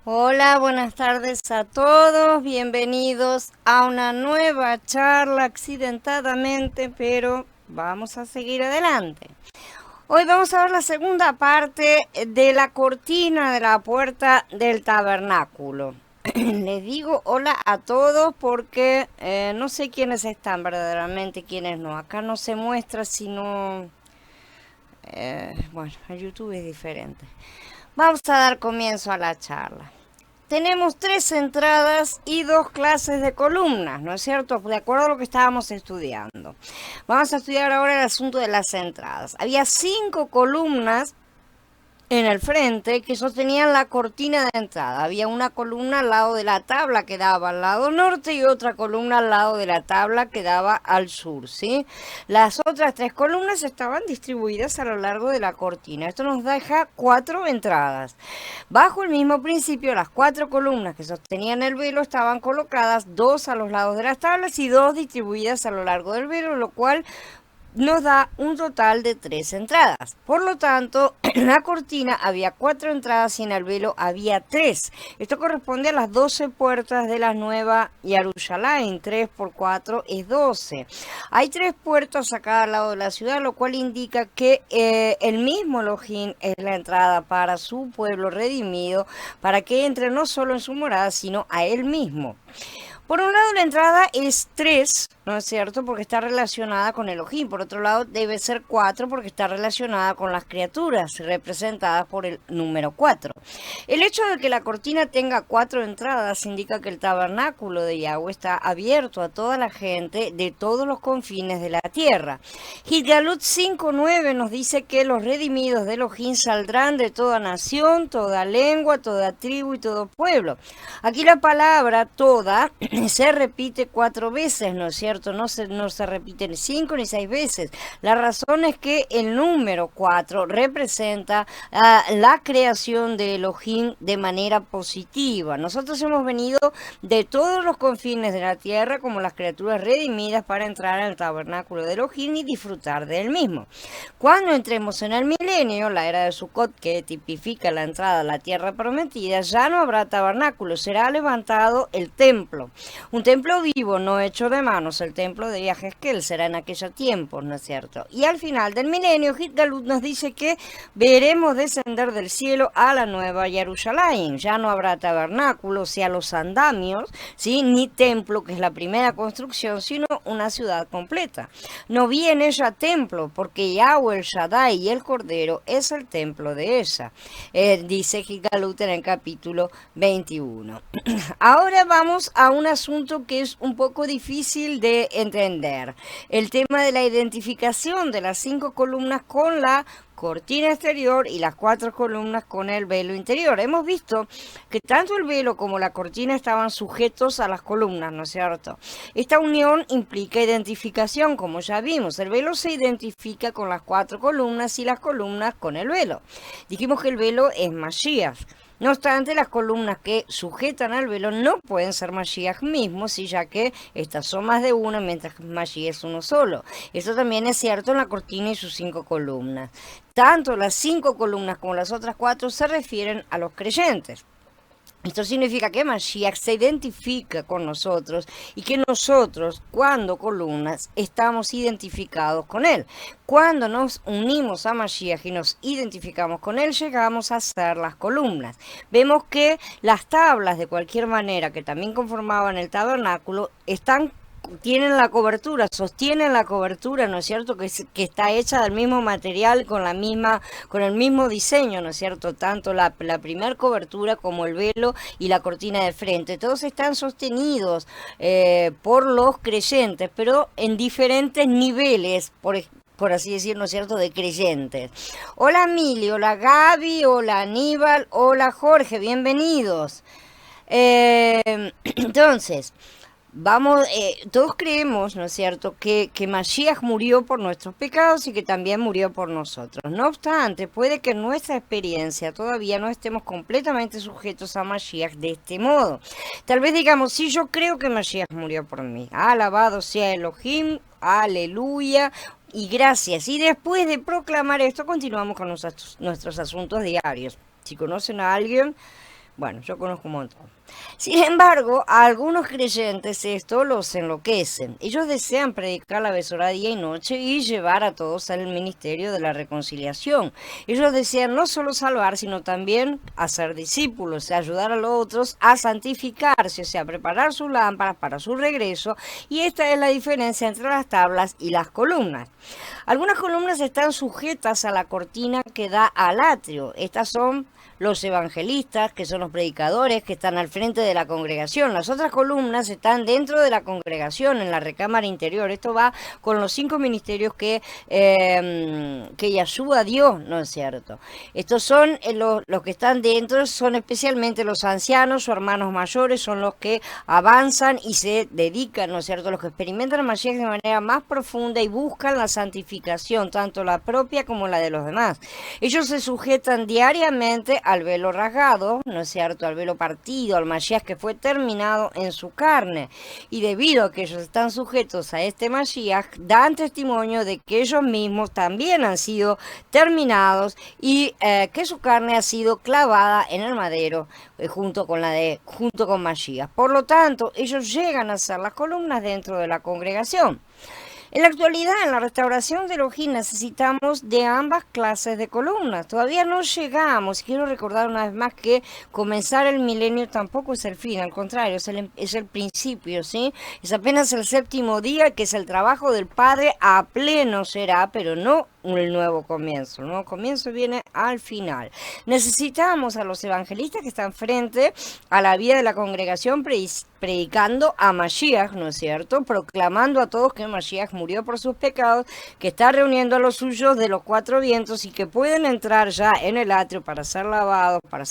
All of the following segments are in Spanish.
Hola, buenas tardes a todos. Bienvenidos a una nueva charla accidentadamente, pero vamos a seguir adelante. Hoy vamos a ver la segunda parte de la cortina de la puerta del tabernáculo. Les digo hola a todos porque no sé quiénes están verdaderamente, quiénes no. Acá no se muestra, sino... bueno, en YouTube es diferente. Vamos a dar comienzo a la charla. Tenemos 3 entradas y 2 clases de columnas, ¿no es cierto? De acuerdo a lo que estábamos estudiando. Vamos a estudiar ahora el asunto de las entradas. Había 5 columnas en el frente que sostenían la cortina de entrada. Había una columna al lado de la tabla que daba al lado norte y otra columna al lado de la tabla que daba al sur, ¿sí? Las otras 3 columnas estaban distribuidas a lo largo de la cortina. Esto nos deja 4 entradas. Bajo el mismo principio, las 4 columnas que sostenían el velo estaban colocadas 2 a los lados de las tablas y 2 distribuidas a lo largo del velo, lo cual nos da un total de 3 entradas. Por lo tanto, en la cortina había 4 entradas y en el velo había 3. Esto corresponde a las 12 puertas de la Nueva Jerusalén. 3 por 4 es 12. Hay 3 puertas a cada lado de la ciudad, lo cual indica que el mismo Elohim es la entrada para su pueblo redimido, para que entre no solo en su morada, sino a él mismo. Por un lado, la entrada es 3, ¿no es cierto? Porque está relacionada con Elohim. Por otro lado, debe ser 4 porque está relacionada con las criaturas, representadas por el número 4. El hecho de que la cortina tenga 4 entradas indica que el tabernáculo de Yahweh está abierto a toda la gente de todos los confines de la tierra. Gilgalut 5:9 nos dice que los redimidos de Elohim saldrán de toda nación, toda lengua, toda tribu y todo pueblo. Aquí la palabra toda se repite 4 veces, ¿no es cierto? No se repite ni 5 ni 6 veces. La razón es que el número 4 representa la creación de Elohim de manera positiva. Nosotros hemos venido de todos los confines de la tierra como las criaturas redimidas para entrar al tabernáculo de Elohim y disfrutar de él mismo. Cuando entremos en el milenio, la era de Sukkot, que tipifica la entrada a la tierra prometida, ya no habrá tabernáculo, será levantado el templo. Un templo vivo, no hecho de manos. El templo de Yahezkel será en aquellos tiempos, ¿no es cierto? Y al final del milenio, Gilgalut nos dice que veremos descender del cielo a la nueva Jerusalén. Ya no habrá tabernáculo, o sea, los andamios, ¿sí? Ni templo, que es la primera construcción, sino una ciudad completa. No vi en ella templo, porque Yahweh, el Shaddai y el Cordero es el templo de ella. Dice Gilgalut en el capítulo 21. Ahora vamos a un asunto que es un poco difícil de entender. El tema de la identificación de las 5 columnas con la cortina exterior y las 4 columnas con el velo interior. Hemos visto que tanto el velo como la cortina estaban sujetos a las columnas, ¿no es cierto? Esta unión implica identificación, como ya vimos. El velo se identifica con las 4 columnas y las columnas con el velo. Dijimos que el velo es Mashiach. No obstante, las columnas que sujetan al velo no pueden ser Mashiach mismos, ¿sí? Ya que estas son más de una, mientras que Mashiach es uno solo. Esto también es cierto en la cortina y sus 5 columnas. Tanto las 5 columnas como las otras 4 se refieren a los creyentes. Esto significa que Mashiach se identifica con nosotros y que nosotros, cuando columnas, estamos identificados con él. Cuando nos unimos a Mashiach y nos identificamos con él, llegamos a ser las columnas. Vemos que las tablas, de cualquier manera, que también conformaban el tabernáculo, tienen la cobertura, sostienen la cobertura, ¿no es cierto? Que está hecha del mismo material, con el mismo diseño, ¿no es cierto? Tanto la primer cobertura como el velo y la cortina de frente. Todos están sostenidos por los creyentes, pero en diferentes niveles, por así decirlo, ¿no es cierto?, de creyentes. Hola Mili, hola Gaby, hola Aníbal, hola Jorge, bienvenidos. Entonces... todos creemos, ¿no es cierto?, que Mashiach murió por nuestros pecados y que también murió por nosotros. No obstante, puede que en nuestra experiencia todavía no estemos completamente sujetos a Mashiach de este modo. Tal vez digamos, sí, yo creo que Mashiach murió por mí. Alabado sea Elohim, aleluya. Y gracias. Y después de proclamar esto, continuamos con nuestros asuntos diarios. Si conocen a alguien, Bueno, yo conozco un montón. Sin embargo, a algunos creyentes esto los enloquece. Ellos desean predicar la Besorá día y noche y llevar a todos al ministerio de la reconciliación. Ellos desean no solo salvar, sino también hacer discípulos, ayudar a los otros a santificarse, o sea, preparar sus lámparas para su regreso. Y esta es la diferencia entre las tablas y las columnas. Algunas columnas están sujetas a la cortina que da al atrio. Estas son los evangelistas, que son los predicadores que están al frente de la congregación. Las otras columnas están dentro de la congregación, en la recámara interior. Esto va con los 5 ministerios que Yahshua dio, ¿no es cierto? Estos son los que están dentro, son especialmente los ancianos o hermanos mayores, son los que avanzan y se dedican, ¿no es cierto?, los que experimentan el Mashiach de manera más profunda y buscan la santificación, tanto la propia como la de los demás. Ellos se sujetan diariamente al velo rasgado, ¿no es cierto?, al velo partido, al Mashiach que fue terminado en su carne. Y debido a que ellos están sujetos a este Mashiach, dan testimonio de que ellos mismos también han sido terminados y que su carne ha sido clavada en el madero junto con Mashiach. Por lo tanto, ellos llegan a ser las columnas dentro de la congregación. En la actualidad, en la restauración de Elohim, necesitamos de ambas clases de columnas. Todavía no llegamos. Quiero recordar una vez más que comenzar el milenio tampoco es el fin, al contrario, es el principio, ¿sí? Es apenas el 7º día, que es el trabajo del Padre a pleno será, pero no el nuevo comienzo. El nuevo comienzo viene al final. Necesitamos a los evangelistas que están frente a la vida de la congregación predicando a Mashiach, ¿no es cierto?, proclamando a todos que Mashiach murió por sus pecados, que está reuniendo a los suyos de los 4 vientos y que pueden entrar ya en el atrio para ser lavados, para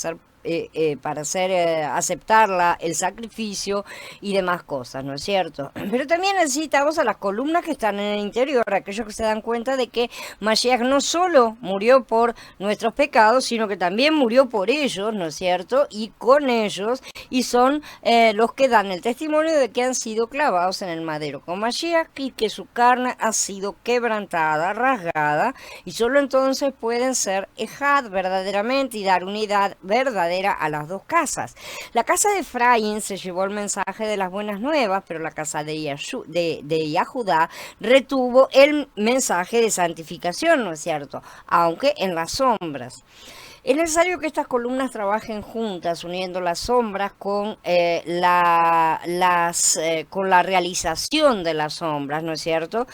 aceptar el sacrificio y demás cosas, ¿no es cierto? Pero también necesitamos a las columnas que están en el interior, aquellos que se dan cuenta de que Mashiach no solo murió por nuestros pecados, sino que también murió por ellos, ¿no es cierto? Y con ellos, y son los que dan el testimonio de que han sido clavados en el madero con Mashiach y que su carne ha sido quebrantada, rasgada, y solo entonces pueden ser ejad verdaderamente y dar unidad verdadera a las dos casas. La casa de Efraín se llevó el mensaje de las buenas nuevas, pero la casa de Yahudá retuvo el mensaje de santificación, ¿no es cierto?, aunque en las sombras. Es necesario que estas columnas trabajen juntas, uniendo las sombras con con la realización de las sombras, ¿no es cierto?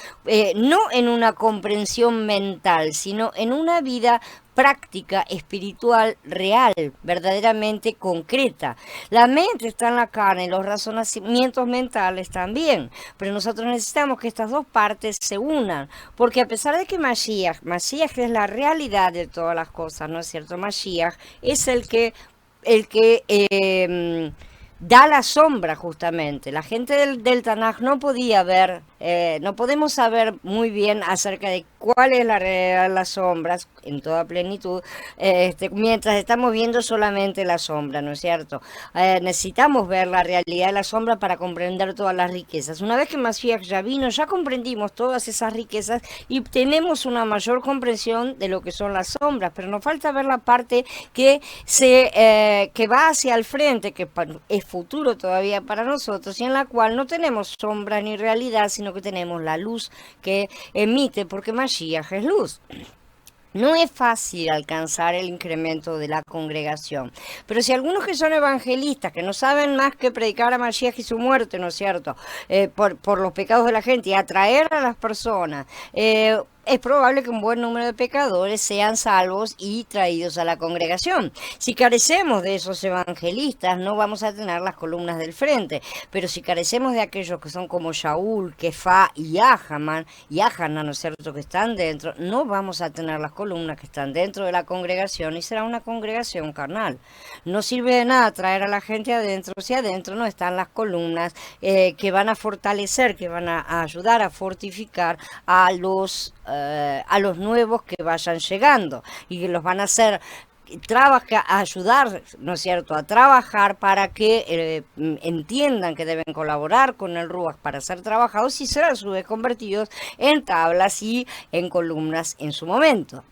No en una comprensión mental, sino en una vida práctica, espiritual, real, verdaderamente concreta. La mente está en la carne y los razonamientos mentales también, pero nosotros necesitamos que estas dos partes se unan, porque a pesar de que Mashiach es la realidad de todas las cosas, ¿no es cierto? Mashiach es el que da la sombra justamente. La gente del Tanaj no podía ver, no podemos saber muy bien acerca de cuál es la realidad de las sombras en toda plenitud, mientras estamos viendo solamente la sombra, ¿no es cierto? Necesitamos ver la realidad de la sombra para comprender todas las riquezas. Una vez que Mashiach ya vino, ya comprendimos todas esas riquezas y tenemos una mayor comprensión de lo que son las sombras, pero nos falta ver la parte que va hacia el frente, que es futuro todavía para nosotros, y en la cual no tenemos sombra ni realidad, sino que tenemos la luz que emite, porque Mashiach es luz. No es fácil alcanzar el incremento de la congregación, pero si algunos que son evangelistas, que no saben más que predicar a Mashiach y su muerte, ¿no es cierto?, por los pecados de la gente y atraer a las personas, es probable que un buen número de pecadores sean salvos y traídos a la congregación. Si carecemos de esos evangelistas, no vamos a tener las columnas del frente, pero si carecemos de aquellos que son como Shaul, Kefá y Ahanan, ¿no es cierto?, que están dentro, no vamos a tener las columnas que están dentro de la congregación y será una congregación carnal. No sirve de nada traer a la gente adentro si adentro no están las columnas que van a fortalecer, que van a ayudar a fortificar a los nuevos que vayan llegando y que los van a hacer ayudar, ¿no es cierto?, a trabajar para que entiendan que deben colaborar con el Ruach para ser trabajados y ser a su vez convertidos en tablas y en columnas en su momento.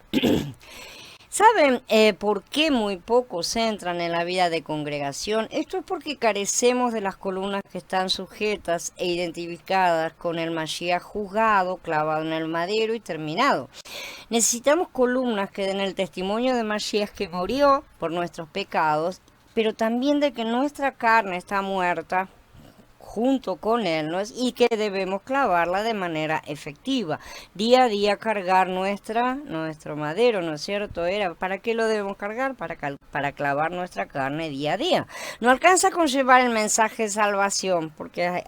¿Saben por qué muy pocos entran en la vida de congregación? Esto es porque carecemos de las columnas que están sujetas e identificadas con el Mashiach juzgado, clavado en el madero y terminado. Necesitamos columnas que den el testimonio de Mashiach que murió por nuestros pecados, pero también de que nuestra carne está muerta junto con él, ¿no es? Y que debemos clavarla de manera efectiva. Día a día cargar nuestro madero, ¿no es cierto? ¿Para qué lo debemos cargar? Para clavar nuestra carne día a día. No alcanza con llevar el mensaje de salvación, porque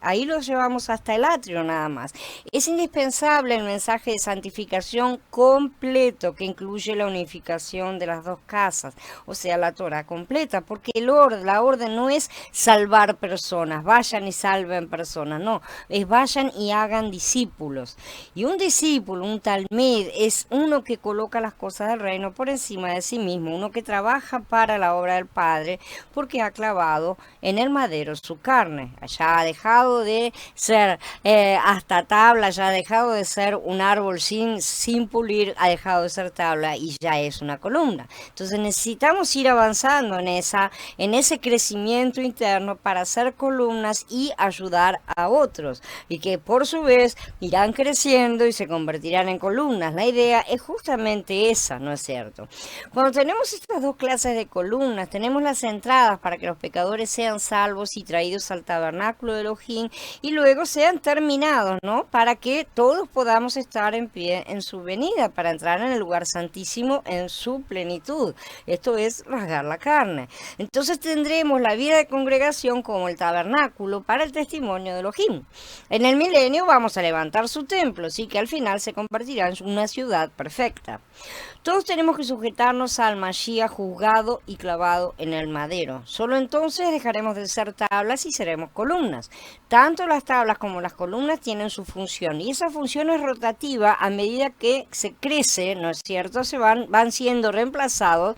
ahí lo llevamos hasta el atrio nada más. Es indispensable el mensaje de santificación completo, que incluye la unificación de las dos casas, o sea, la Torah completa, porque la orden no es salvar personas, vayan y salven personas, no, es vayan y hagan discípulos. Y un discípulo, un talmid, es uno que coloca las cosas del reino por encima de sí mismo, uno que trabaja para la obra del Padre porque ha clavado en el madero su carne. Ya ha dejado de ser hasta tabla, ya ha dejado de ser un árbol sin pulir, ha dejado de ser tabla y ya es una columna. Entonces necesitamos ir avanzando en ese crecimiento interno para ser columnas y ayudar a otros, y que por su vez irán creciendo y se convertirán en columnas. La idea es justamente esa, ¿no es cierto? Cuando tenemos estas dos clases de columnas, tenemos las entradas para que los pecadores sean salvos y traídos al tabernáculo de Elohim y luego sean terminados, ¿no? Para que todos podamos estar en pie en su venida, para entrar en el lugar santísimo en su plenitud. Esto es rasgar la carne. Entonces tendremos la vida de congregación como el tabernáculo para el testimonio de Elohim. En el milenio vamos a levantar su templo, así que al final se convertirá en una ciudad perfecta. Todos tenemos que sujetarnos al Mashiach juzgado y clavado en el madero. Solo entonces dejaremos de ser tablas y seremos columnas. Tanto las tablas como las columnas tienen su función, y esa función es rotativa a medida que se crece, ¿no es cierto? Van siendo reemplazados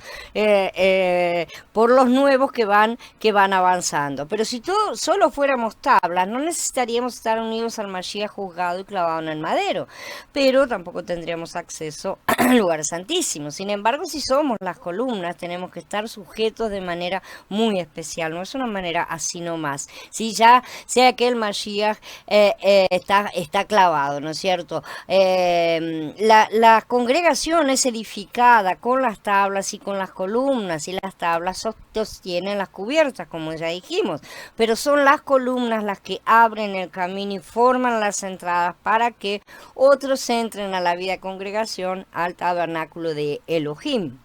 por los nuevos que van avanzando. Pero si solo fuéramos tablas, no necesitaríamos estar unidos al Mashiach juzgado y clavado en el madero, pero tampoco tendríamos acceso al lugar santísimo. Sin embargo, si somos las columnas, tenemos que estar sujetos de manera muy especial, no es una manera así nomás. Si ya sea que el Mashiach está clavado, ¿no es cierto? La congregación es edificada con las tablas y con las columnas, y las tablas sostienen las cubiertas, como ya dijimos, pero son las columnas las que abren el camino y forman las entradas para que otros entren a la vida de congregación, al tabernáculo de Elohim.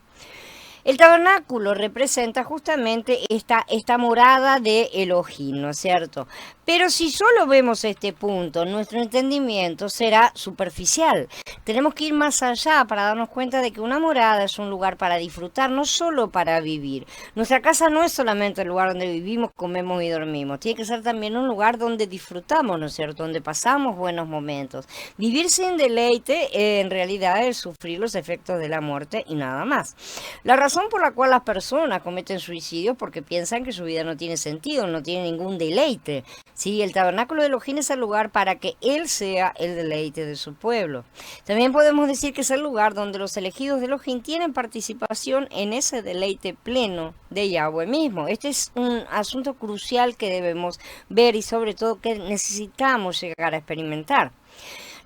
El tabernáculo representa justamente esta morada de Elohim, ¿no es cierto? Pero si solo vemos este punto, nuestro entendimiento será superficial. Tenemos que ir más allá para darnos cuenta de que una morada es un lugar para disfrutar, no solo para vivir. Nuestra casa no es solamente el lugar donde vivimos, comemos y dormimos. Tiene que ser también un lugar donde disfrutamos, ¿no es cierto? Donde pasamos buenos momentos. Vivir sin deleite, en realidad, es sufrir los efectos de la muerte y nada más. La razón por la cual las personas cometen suicidio es porque piensan que su vida no tiene sentido, no tiene ningún deleite. Sí, el tabernáculo de Elohim es el lugar para que Él sea el deleite de su pueblo. También podemos decir que es el lugar donde los elegidos de Elohim tienen participación en ese deleite pleno de Yahweh mismo. Este es un asunto crucial que debemos ver y sobre todo que necesitamos llegar a experimentar.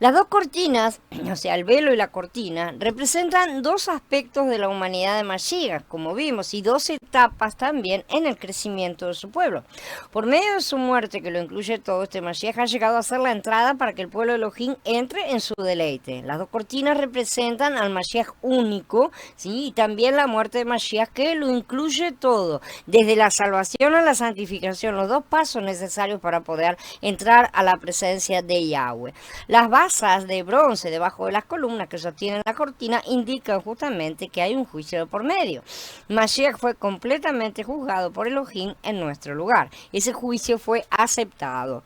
Las dos cortinas, o sea, el velo y la cortina, representan dos aspectos de la humanidad de Mashiach, como vimos, y dos etapas también en el crecimiento de su pueblo. Por medio de su muerte, que lo incluye todo, este Mashiach ha llegado a ser la entrada para que el pueblo de Elohim entre en su deleite. Las dos cortinas representan al Mashiach único, ¿sí? Y también la muerte de Mashiach, que lo incluye todo, desde la salvación a la santificación, los dos pasos necesarios para poder entrar a la presencia de Yahweh. Las bases de bronce debajo de las columnas que sostienen la cortina indican justamente que hay un juicio de por medio. Mashiach fue completamente juzgado por Elohim en nuestro lugar. Ese juicio fue aceptado.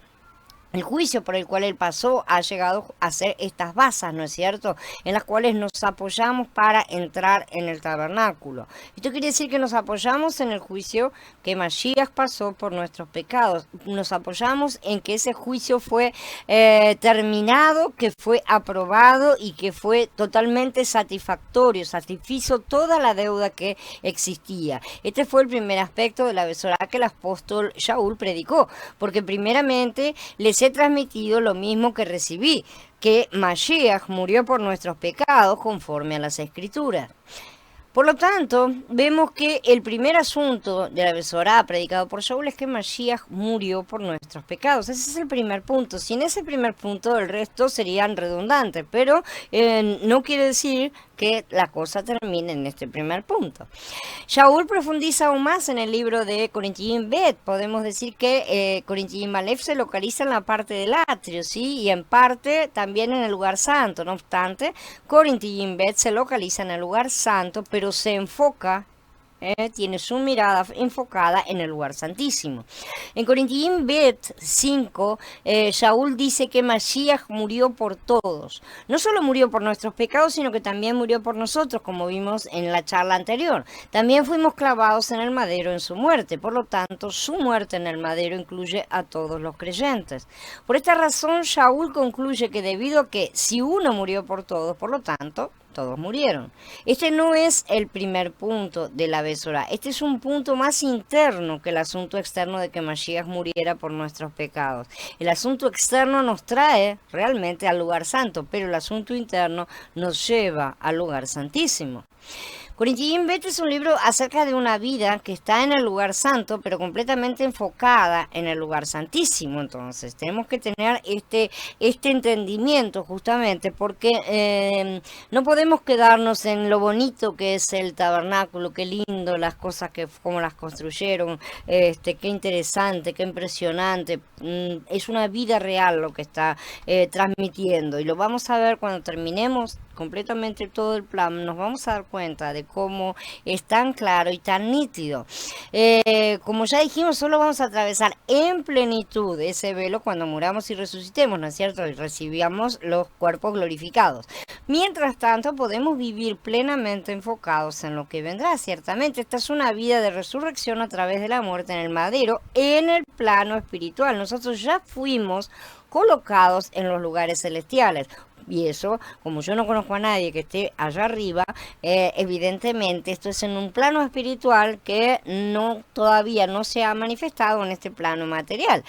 El juicio por el cual él pasó ha llegado a ser estas basas, ¿no es cierto?, en las cuales nos apoyamos para entrar en el tabernáculo. Esto quiere decir que nos apoyamos en el juicio que Mashiach pasó por nuestros pecados. Nos apoyamos en que ese juicio fue terminado, que fue aprobado y que fue totalmente satisfactorio, satisfizo toda la deuda que existía. Este fue el primer aspecto de la Besorá que el apóstol Shaul predicó, porque primeramente les he transmitido lo mismo que recibí, que Mashiach murió por nuestros pecados conforme a las Escrituras. Por lo tanto, vemos que el primer asunto de la Besorá predicado por Shaul es que Mashiach murió por nuestros pecados. Ese es el primer punto. Sin ese primer punto, el resto serían redundantes, pero no quiere decir que la cosa termine en este primer punto. Shaul profundiza aún más en el libro de Corinthians Bet. Podemos decir que Corinthians Aleph se localiza en la parte del atrio, ¿sí? Y en parte también en el lugar santo. No obstante, Corinthians Bet se localiza en el lugar santo, pero se enfoca, tiene su mirada enfocada en el lugar santísimo. En Corinthians Bet 5, Shaul dice que Mashiach murió por todos. No solo murió por nuestros pecados, sino que también murió por nosotros, como vimos en la charla anterior. También fuimos clavados en el madero en su muerte. Por lo tanto, su muerte en el madero incluye a todos los creyentes. Por esta razón, Shaul concluye que debido a que si uno murió por todos, por lo tanto, todos murieron. Este no es el primer punto de la Besorá. Este es un punto más interno que el asunto externo de que Mashiach muriera por nuestros pecados. El asunto externo nos trae realmente al lugar santo, pero el asunto interno nos lleva al lugar santísimo. Corinthians Bet es un libro acerca de una vida que está en el lugar santo, pero completamente enfocada en el lugar santísimo. Entonces, tenemos que tener este entendimiento justamente, porque no podemos quedarnos en lo bonito que es el tabernáculo, qué lindo, las cosas que cómo las construyeron, qué interesante, qué impresionante. Es una vida real lo que está transmitiendo, y lo vamos a ver cuando terminemos completamente todo el plan. Nos vamos a dar cuenta de cómo es tan claro y tan nítido. Como ya dijimos, solo vamos a atravesar en plenitud ese velo cuando muramos y resucitemos, ¿no es cierto? Y recibamos los cuerpos glorificados. Mientras tanto, podemos vivir plenamente enfocados en lo que vendrá. Ciertamente, esta es una vida de resurrección a través de la muerte en el madero, en el plano espiritual. Nosotros ya fuimos colocados en los lugares celestiales. Y eso, como yo no conozco a nadie que esté allá arriba, evidentemente esto es en un plano espiritual que todavía no se ha manifestado en este plano material.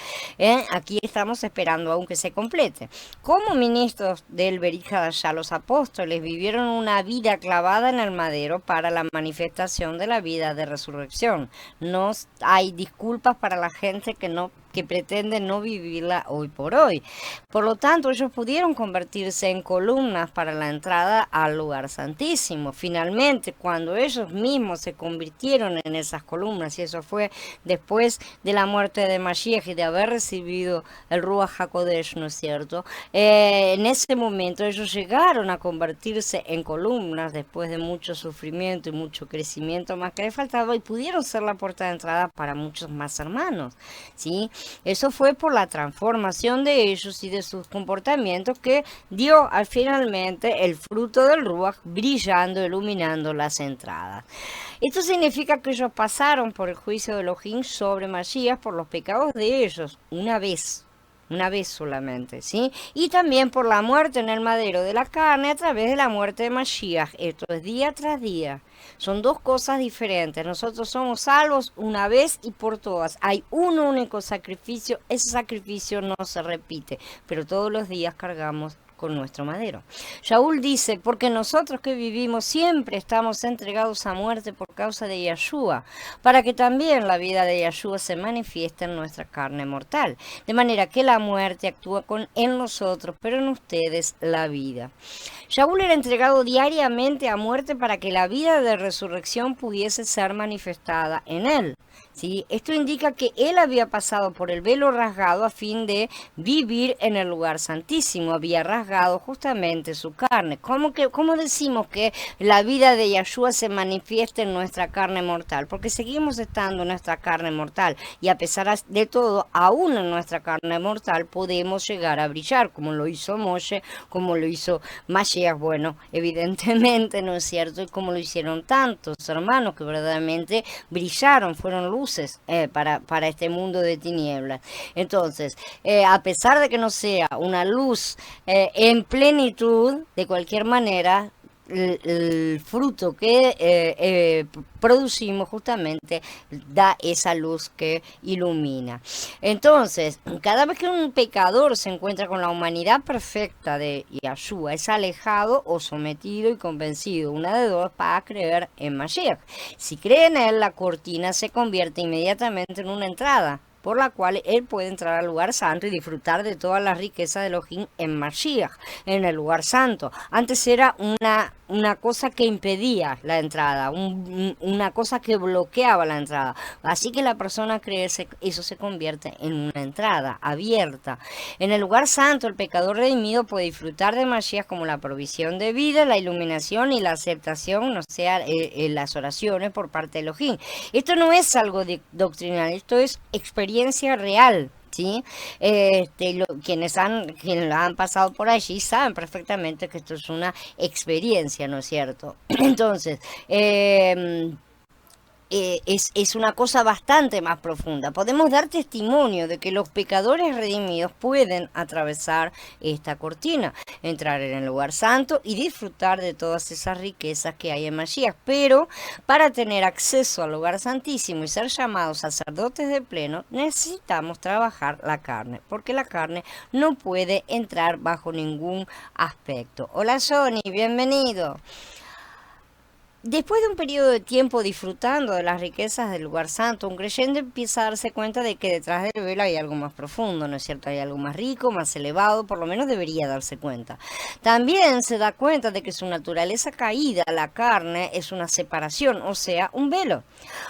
Aquí estamos esperando aún que se complete. Como ministros del Berith Hadashah, los apóstoles vivieron una vida clavada en el madero para la manifestación de la vida de resurrección. No hay disculpas para la gente que pretende no vivirla hoy por hoy. Por lo tanto, ellos pudieron convertirse en columnas para la entrada al lugar santísimo. Finalmente, cuando ellos mismos se convirtieron en esas columnas, y eso fue después de la muerte de Mashiach y de haber recibido el Ruach HaKodesh, ¿no es cierto? En ese momento ellos llegaron a convertirse en columnas después de mucho sufrimiento y mucho crecimiento más que les faltaba, y pudieron ser la puerta de entrada para muchos más hermanos, ¿sí? Eso fue por la transformación de ellos y de sus comportamientos que dio finalmente el fruto del Ruach, brillando, iluminando las entradas. Esto significa que ellos pasaron por el juicio de Elohim sobre Mashiach por los pecados de ellos una vez solamente, ¿sí? Y también por la muerte en el madero de la carne a través de la muerte de Mashiach. Esto es día tras día. Son dos cosas diferentes. Nosotros somos salvos una vez y por todas. Hay un único sacrificio. Ese sacrificio no se repite, pero todos los días cargamos con nuestro madero. Shaul dice, porque nosotros que vivimos siempre estamos entregados a muerte por causa de Yeshua, para que también la vida de Yeshua se manifieste en nuestra carne mortal, de manera que la muerte actúa en nosotros, pero en ustedes la vida. Shaul era entregado diariamente a muerte para que la vida de resurrección pudiese ser manifestada en él. ¿Sí? Esto indica que él había pasado por el velo rasgado a fin de vivir en el lugar santísimo, había rasgado rasgado justamente su carne. ¿Cómo decimos que la vida de Yahshua se manifiesta en nuestra carne mortal? Porque seguimos estando en nuestra carne mortal y a pesar de todo, aún en nuestra carne mortal podemos llegar a brillar, como lo hizo Moshe, como lo hizo Mashiach, bueno, evidentemente, ¿no es cierto? Y como lo hicieron tantos hermanos que verdaderamente brillaron, fueron luces para este mundo de tinieblas. Entonces, a pesar de que no sea una luz en plenitud, de cualquier manera, el fruto que producimos justamente da esa luz que ilumina. Entonces, cada vez que un pecador se encuentra con la humanidad perfecta de Yahshua, es alejado o sometido y convencido, una de dos, para creer en Mashiach. Si cree en él, la cortina se convierte inmediatamente en una entrada por la cual él puede entrar al lugar santo y disfrutar de todas las riquezas de Elohim en Mashiach, en el lugar santo. Antes era una cosa que impedía la entrada, una cosa que bloqueaba la entrada. Así que la persona cree eso se convierte en una entrada abierta. En el lugar santo, el pecador redimido puede disfrutar de Mashiach como la provisión de vida, la iluminación y la aceptación, no sea las oraciones por parte de Elohim. Esto no es algo doctrinal, esto es experiencia real. ¿Sí? Quienes han pasado por allí saben perfectamente que esto es una experiencia, ¿no es cierto? Entonces, es una cosa bastante más profunda. Podemos dar testimonio de que los pecadores redimidos pueden atravesar esta cortina, entrar en el lugar santo y disfrutar de todas esas riquezas que hay en Mashiach. Pero para tener acceso al lugar santísimo y ser llamados sacerdotes de pleno, necesitamos trabajar la carne, porque la carne no puede entrar bajo ningún aspecto. Hola Johnny, bienvenido. Después de un periodo de tiempo disfrutando de las riquezas del lugar santo, un creyente empieza a darse cuenta de que detrás del velo hay algo más profundo, ¿no es cierto? Hay algo más rico, más elevado, por lo menos debería darse cuenta. También se da cuenta de que su naturaleza caída, la carne, es una separación, o sea, un velo.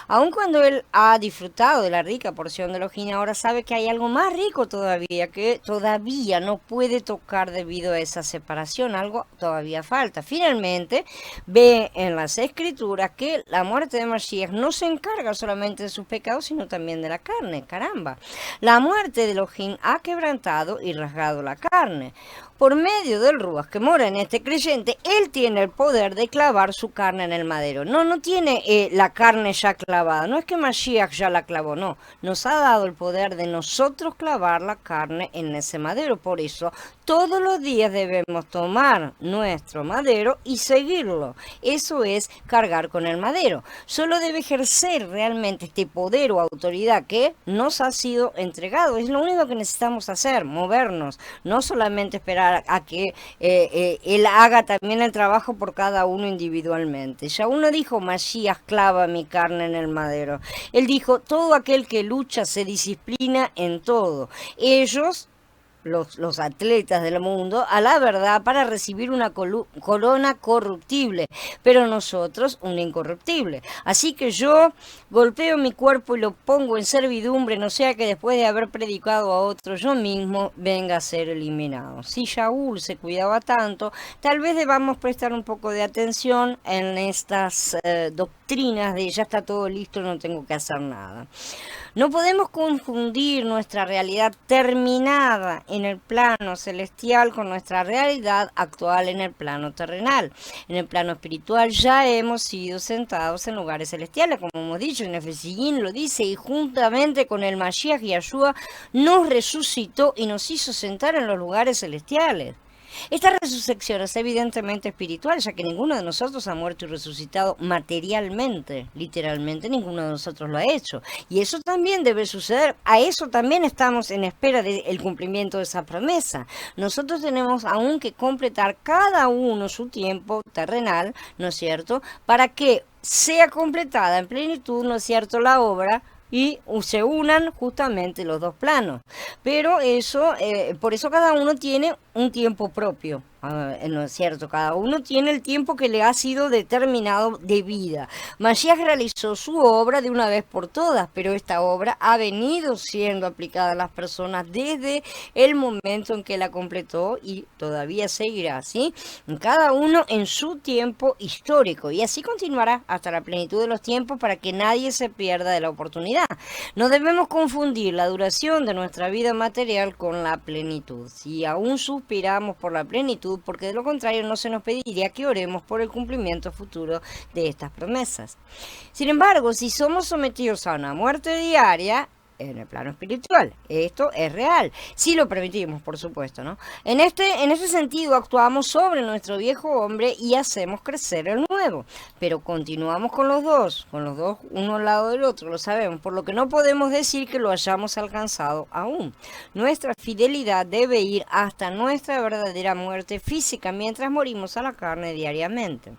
Aun cuando él ha disfrutado de la rica porción de Elohim, ahora sabe que hay algo más rico todavía, que todavía no puede tocar debido a esa separación, algo todavía falta. Finalmente, ve en las escrituras que la muerte de Mashiach no se encarga solamente de sus pecados, sino también de la carne. Caramba, la muerte de Elohim ha quebrantado y rasgado la carne. Por medio del Ruach que mora en este creyente, él tiene el poder de clavar su carne en el madero. No tiene la carne ya clavada. No es que Mashiach ya la clavó, no. Nos ha dado el poder de nosotros clavar la carne en ese madero. Por eso, todos los días debemos tomar nuestro madero y seguirlo. Eso es cargar con el madero. Solo debe ejercer realmente este poder o autoridad que nos ha sido entregado. Es lo único que necesitamos hacer, movernos. No solamente esperar a que él haga también el trabajo por cada uno individualmente. Ya uno dijo, Mashiach clava mi carne en el madero. Él dijo, todo aquel que lucha se disciplina en todo. Ellos, los atletas del mundo, a la verdad, para recibir una corona corruptible, pero nosotros una incorruptible. Así que yo golpeo mi cuerpo y lo pongo en servidumbre, no sea que después de haber predicado a otro, yo mismo venga a ser eliminado. Si Shaul se cuidaba tanto, tal vez debamos prestar un poco de atención en estas doctrinas de ya está todo listo, no tengo que hacer nada. No podemos confundir nuestra realidad terminada en el plano celestial con nuestra realidad actual en el plano terrenal. En el plano espiritual ya hemos sido sentados en lugares celestiales, como hemos dicho, en Efesín lo dice, y juntamente con el Mashiach Yahshua nos resucitó y nos hizo sentar en los lugares celestiales. Esta resurrección es evidentemente espiritual, ya que ninguno de nosotros ha muerto y resucitado materialmente, literalmente ninguno de nosotros lo ha hecho. Y eso también debe suceder, a eso también estamos en espera del cumplimiento de esa promesa. Nosotros tenemos aún que completar cada uno su tiempo terrenal, ¿no es cierto?, para que sea completada en plenitud, ¿no es cierto?, la obra, y se unan justamente los dos planos. Pero eso, por eso cada uno tiene un tiempo propio. No es cierto, cada uno tiene el tiempo que le ha sido determinado de vida. Mashiach realizó su obra de una vez por todas, pero esta obra ha venido siendo aplicada a las personas desde el momento en que la completó y todavía seguirá así, cada uno en su tiempo histórico. Y así continuará hasta la plenitud de los tiempos para que nadie se pierda de la oportunidad. No debemos confundir la duración de nuestra vida material con la plenitud. Si aún suspiramos por la plenitud, porque de lo contrario no se nos pediría que oremos por el cumplimiento futuro de estas promesas. Sin embargo, si somos sometidos a una muerte diaria, en el plano espiritual, esto es real, si lo permitimos, por supuesto, ¿no? En ese sentido actuamos sobre nuestro viejo hombre y hacemos crecer el nuevo, pero continuamos con los dos uno al lado del otro, lo sabemos, por lo que no podemos decir que lo hayamos alcanzado aún. Nuestra fidelidad debe ir hasta nuestra verdadera muerte física mientras morimos a la carne diariamente.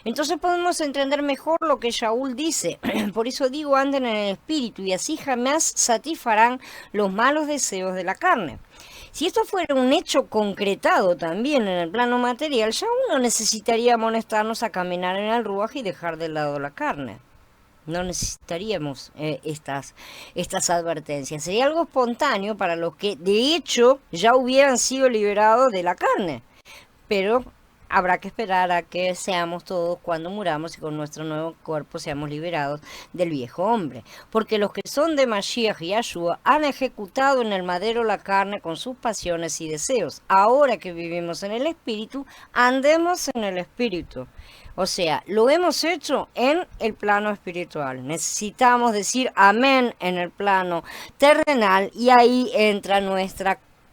Entonces podemos entender mejor lo que Shaul dice. Por eso digo, anden en el espíritu y así jamás satisfarán los malos deseos de la carne. Si esto fuera un hecho concretado también en el plano material, Shaul no necesitaría amonestarnos a caminar en el ruaj y dejar de lado la carne. No necesitaríamos estas advertencias. Sería algo espontáneo para los que de hecho ya hubieran sido liberados de la carne. Pero habrá que esperar a que seamos todos cuando muramos y con nuestro nuevo cuerpo seamos liberados del viejo hombre. Porque los que son de Mashiach y Yahshua han ejecutado en el madero la carne con sus pasiones y deseos. Ahora que vivimos en el espíritu, andemos en el espíritu. O sea, lo hemos hecho en el plano espiritual. Necesitamos decir amén en el plano terrenal y ahí entra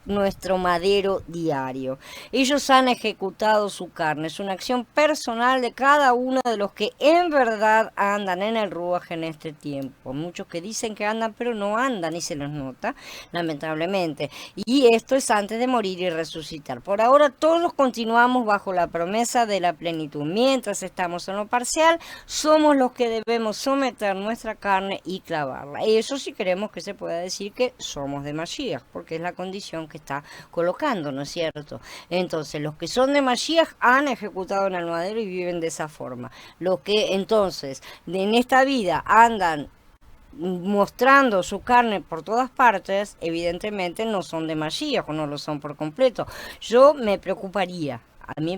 nuestro madero diario. Ellos han ejecutado su carne. Es una acción personal de cada uno de los que en verdad andan en el ruaj en este tiempo. Muchos que dicen que andan pero no andan y se los nota, lamentablemente. Y esto es antes de morir y resucitar. Por ahora todos continuamos bajo la promesa de la plenitud. Mientras estamos en lo parcial, somos los que debemos someter nuestra carne y clavarla. Y eso sí queremos que se pueda decir que somos de Mashiach, porque es la condición que está colocando, ¿no es cierto? Entonces, los que son de Mashiach han ejecutado en el madero y viven de esa forma. Los que entonces en esta vida andan mostrando su carne por todas partes, evidentemente no son de Mashiach o no lo son por completo. Yo me preocuparía.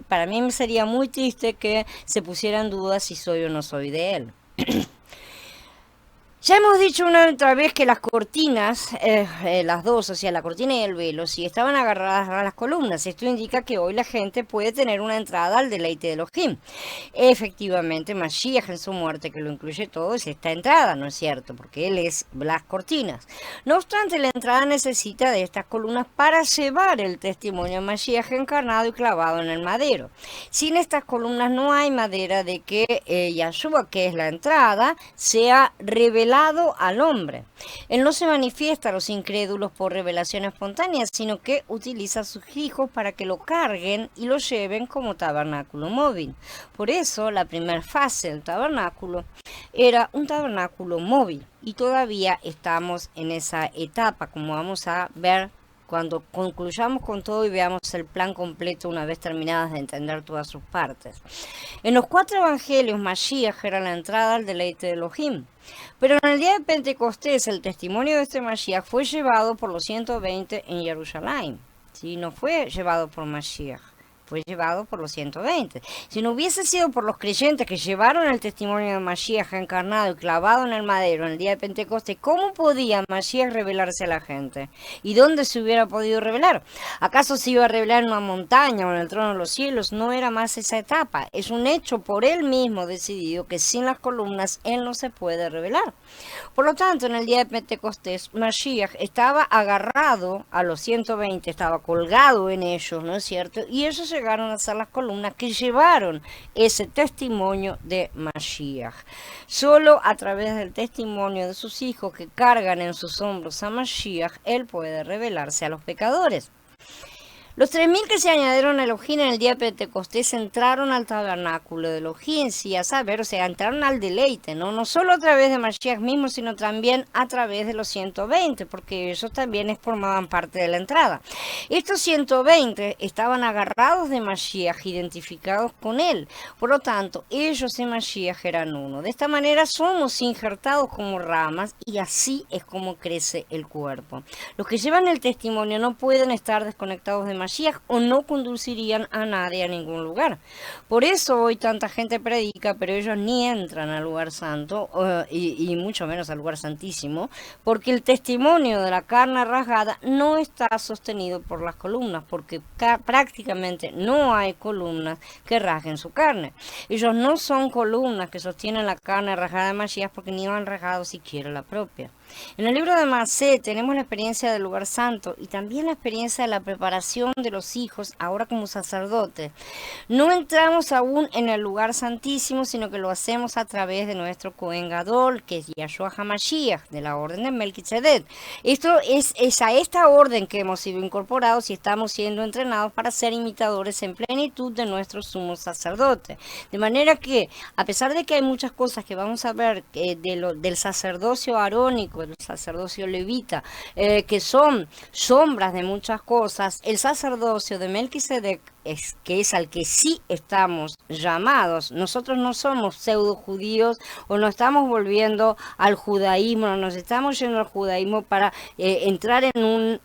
Para mí me sería muy triste que se pusiera en duda si soy o no soy de él. Ya hemos dicho una otra vez que las cortinas, las dos, o sea, la cortina y el velo, si estaban agarradas a las columnas. Esto indica que hoy la gente puede tener una entrada al deleite de Elohim. Efectivamente, Mashiach en su muerte, que lo incluye todo, es esta entrada, ¿no es cierto? Porque él es las cortinas. No obstante, la entrada necesita de estas columnas para llevar el testimonio de Mashiach encarnado y clavado en el madero. Sin estas columnas no hay madera de que Yahshua, que es la entrada, sea revelado al hombre. Él no se manifiesta a los incrédulos por revelación espontánea, sino que utiliza a sus hijos para que lo carguen y lo lleven como tabernáculo móvil. Por eso la primera fase del tabernáculo era un tabernáculo móvil y todavía estamos en esa etapa, como vamos a ver cuando concluyamos con todo y veamos el plan completo una vez terminadas de entender todas sus partes. En los 4 evangelios, Mashiach era la entrada al deleite de Elohim. Pero en el día de Pentecostés, el testimonio de este Mashiach fue llevado por los 120 en Jerusalén. ¿Sí? No fue llevado por Mashiach, fue llevado por los 120. Si no hubiese sido por los creyentes que llevaron el testimonio de Mashiach encarnado y clavado en el madero en el día de Pentecostés, ¿cómo podía Mashiach revelarse a la gente? ¿Y dónde se hubiera podido revelar? ¿Acaso se iba a revelar en una montaña o en el trono de los cielos? No era más esa etapa. Es un hecho por él mismo decidido que sin las columnas él no se puede revelar. Por lo tanto, en el día de Pentecostés, Mashiach estaba agarrado a los 120, estaba colgado en ellos, ¿no es cierto? Y ellos llegaron a ser las columnas que llevaron ese testimonio de Mashiach. Solo a través del testimonio de sus hijos que cargan en sus hombros a Mashiach, él puede revelarse a los pecadores. Los 3000 que se añadieron a Elohim en el día de Pentecostés entraron al tabernáculo de Elohim, sí, a saber, o sea, entraron al deleite, ¿no? No solo a través de Mashiach mismo, sino también a través de los 120, porque ellos también formaban parte de la entrada. Estos 120 estaban agarrados de Mashiach, identificados con él. Por lo tanto, ellos y Mashiach eran uno. De esta manera somos injertados como ramas y así es como crece el cuerpo. Los que llevan el testimonio no pueden estar desconectados de Mashiach o no conducirían a nadie a ningún lugar. Por eso hoy tanta gente predica, pero ellos ni entran al lugar santo y mucho menos al lugar santísimo, porque el testimonio de la carne rasgada no está sostenido por las columnas, porque prácticamente no hay columnas que rasguen su carne. Ellos no son columnas que sostienen la carne rasgada de Mashiach porque ni han rasgado siquiera la propia. En el libro de Masé tenemos la experiencia del lugar santo y también la experiencia de la preparación de los hijos ahora como sacerdotes. No entramos aún en el lugar santísimo, sino que lo hacemos a través de nuestro Cohen Gadol, que es Yahshua HaMashiach, de la orden de Melquisedec. Esto es a esta orden que hemos sido incorporados y estamos siendo entrenados para ser imitadores en plenitud de nuestro sumo sacerdote. De manera que, a pesar de que hay muchas cosas que vamos a ver del sacerdocio arónico, del sacerdocio levita, que son sombras de muchas cosas, el sacerdocio de Melquisedec que es al que sí estamos llamados. Nosotros no somos pseudo judíos o no estamos volviendo al judaísmo, no nos estamos yendo al judaísmo para entrar en un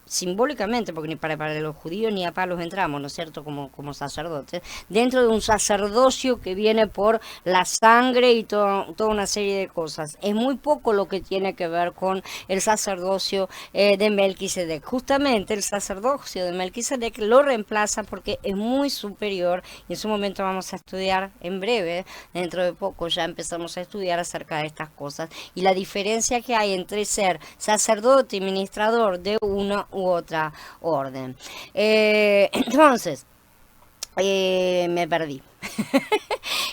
simbólicamente, porque ni para los judíos ni a palos entramos, ¿no es cierto?, como sacerdotes, dentro de un sacerdocio que viene por la sangre y toda una serie de cosas. Es muy poco lo que tiene que ver con el sacerdocio de Melquisedec. Justamente el sacerdocio de Melquisedec lo reemplaza porque es muy superior y en su momento vamos a estudiar en breve, dentro de poco ya empezamos a estudiar acerca de estas cosas y la diferencia que hay entre ser sacerdote y ministrador de una u otra orden. Entonces, me perdí.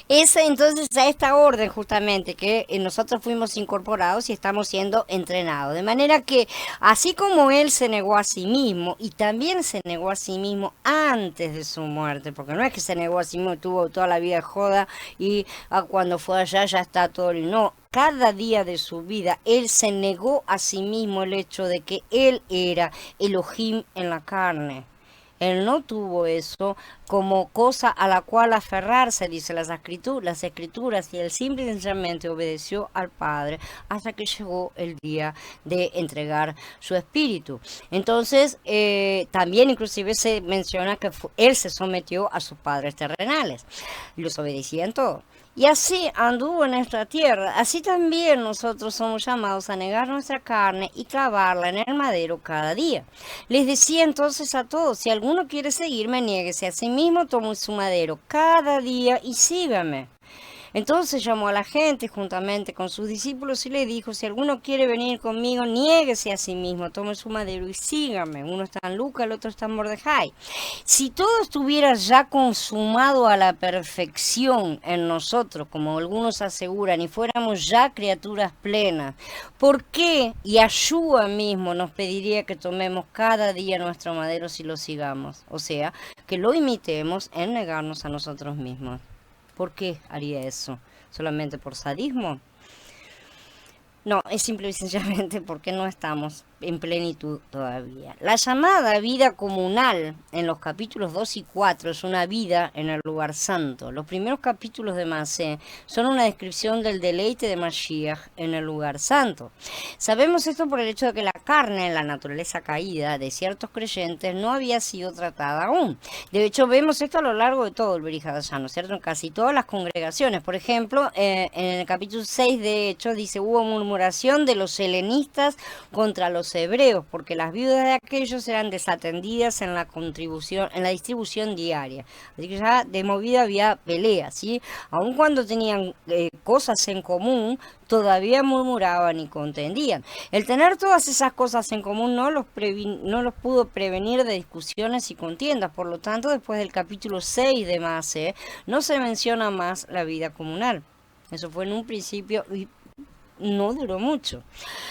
Entonces a esta orden justamente que nosotros fuimos incorporados y estamos siendo entrenados. De manera que así como él se negó a sí mismo y también se negó a sí mismo antes de su muerte, porque no es que se negó a sí mismo, tuvo toda la vida de joda y cuando fue allá ya está todo, no. Cada día de su vida, él se negó a sí mismo el hecho de que él era Elohim en la carne. Él no tuvo eso como cosa a la cual aferrarse, dice las escrituras, y él simple y sencillamente obedeció al Padre hasta que llegó el día de entregar su espíritu. Entonces, también inclusive se menciona que él se sometió a sus padres terrenales, los obedecía en todo. Y así anduvo en esta tierra. Así también nosotros somos llamados a negar nuestra carne y clavarla en el madero cada día. Les decía entonces a todos, si alguno quiere seguirme, niéguese a sí mismo, tome su madero cada día y sígame. Entonces llamó a la gente juntamente con sus discípulos y le dijo, si alguno quiere venir conmigo, niéguese a sí mismo, tome su madero y sígame. Uno está en Lucas, el otro está en Mordejai. Si todo estuviera ya consumado a la perfección en nosotros, como algunos aseguran, y fuéramos ya criaturas plenas, ¿por qué Yahshua mismo nos pediría que tomemos cada día nuestro madero si lo sigamos? O sea, que lo imitemos en negarnos a nosotros mismos. ¿Por qué haría eso? ¿Solamente por sadismo? No, es simple y sencillamente porque no estamos en plenitud todavía. La llamada vida comunal en los capítulos 2 y 4 es una vida en el lugar santo. Los primeros capítulos de Masé son una descripción del deleite de Mashiach en el lugar santo. Sabemos esto por el hecho de que la carne, la naturaleza caída de ciertos creyentes, no había sido tratada aún. De hecho, vemos esto a lo largo de todo el Brit Hadashah, ¿no es cierto? En casi todas las congregaciones. Por ejemplo, en el capítulo 6 de Hechos dice, hubo murmuración de los helenistas contra los hebreos, porque las viudas de aquellos eran desatendidas en la distribución diaria. Así que ya de movida había peleas, ¿sí? Aun cuando tenían cosas en común, todavía murmuraban y contendían. El tener todas esas cosas en común no los pudo prevenir de discusiones y contiendas. Por lo tanto, después del capítulo 6 de Masé, no se menciona más la vida comunal. Eso fue en un principio no duró mucho.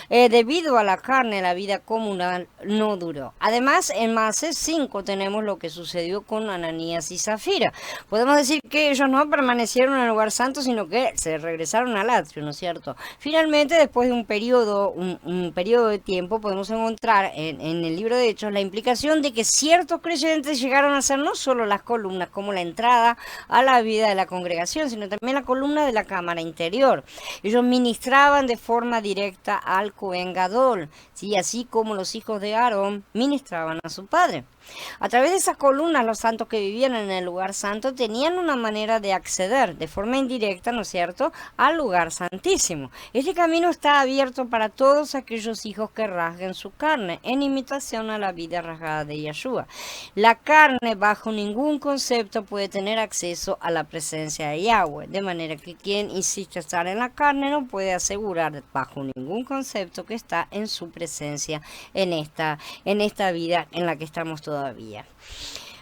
Debido a la carne, la vida comunal no duró. Además, en Mases 5 tenemos lo que sucedió con Ananías y Zafira. Podemos decir que ellos no permanecieron en el lugar santo, sino que se regresaron al atrio, ¿no es cierto? Finalmente, después de un periodo de tiempo, podemos encontrar en el libro de Hechos la implicación de que ciertos creyentes llegaron a ser no solo las columnas como la entrada a la vida de la congregación, sino también la columna de la cámara interior. Ellos ministraban de forma directa al Cohen Gadol, ¿sí? Así como los hijos de Aarón ministraban a su padre. A través de esas columnas, los santos que vivían en el lugar santo tenían una manera de acceder de forma indirecta, ¿no es cierto?, al lugar santísimo. Este camino está abierto para todos aquellos hijos que rasguen su carne, en imitación a la vida rasgada de Yeshua. La carne, bajo ningún concepto, puede tener acceso a la presencia de Yahweh, de manera que quien insiste estar en la carne no puede asegurar bajo ningún concepto que está en su presencia en esta vida en la que estamos todavía.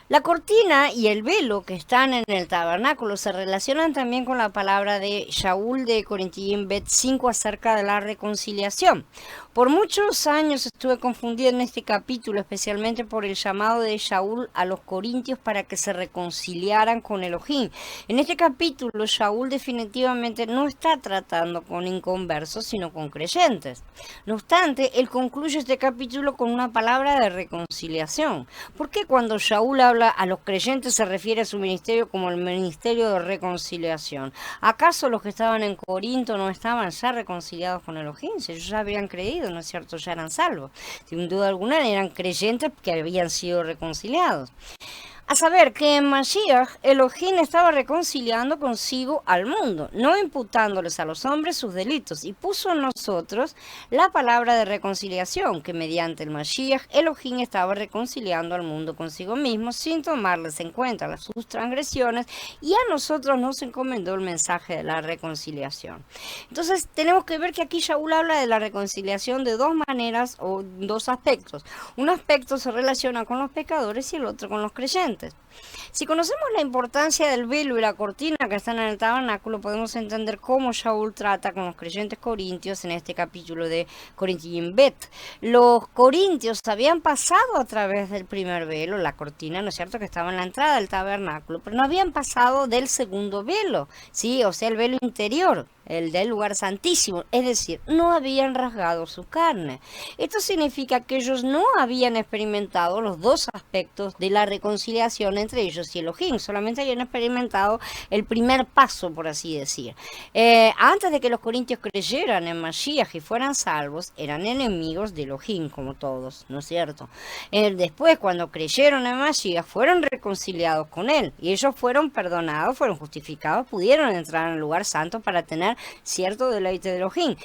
La cortina y el velo que están en el tabernáculo se relacionan también con la palabra de Shaul de Corintiim Bet 5 acerca de la reconciliación. Por muchos años estuve confundida en este capítulo, especialmente por el llamado de Shaul a los corintios para que se reconciliaran con Elohim. En este capítulo, Shaul definitivamente no está tratando con inconversos, sino con creyentes. No obstante, él concluye este capítulo con una palabra de reconciliación. ¿Por qué cuando Shaul habla a los creyentes se refiere a su ministerio como el ministerio de reconciliación? ¿Acaso los que estaban en Corinto no estaban ya reconciliados con Elohim? Si ellos ya habían creído, ¿no es cierto?, ya eran salvos. Sin duda alguna eran creyentes que habían sido reconciliados. A saber que en Mashiach Elohim estaba reconciliando consigo al mundo, no imputándoles a los hombres sus delitos, y puso en nosotros la palabra de reconciliación, que mediante el Mashiach Elohim estaba reconciliando al mundo consigo mismo sin tomarles en cuenta sus transgresiones, y a nosotros nos encomendó el mensaje de la reconciliación. Entonces tenemos que ver que aquí Shaul habla de la reconciliación de dos maneras o dos aspectos. Un aspecto se relaciona con los pecadores y el otro con los creyentes. Si conocemos la importancia del velo y la cortina que están en el tabernáculo, podemos entender cómo Shaul trata con los creyentes corintios en este capítulo de Corintiim Bet. Los corintios habían pasado a través del primer velo, la cortina, ¿no es cierto?, que estaba en la entrada del tabernáculo, pero no habían pasado del segundo velo, ¿sí?, o sea, el velo interior, el del lugar santísimo, es decir, no habían rasgado su carne. Esto significa que ellos no habían experimentado los dos aspectos de la reconciliación entre ellos y Elohim, solamente habían experimentado el primer paso, por así decir. Antes de que los corintios creyeran en Mashiach y fueran salvos, eran enemigos de Elohim, como todos, ¿no es cierto? Después, cuando creyeron en Mashiach, fueron reconciliados con él, y ellos fueron perdonados, fueron justificados, pudieron entrar en el lugar santo para tener cierto deleite de Elohim.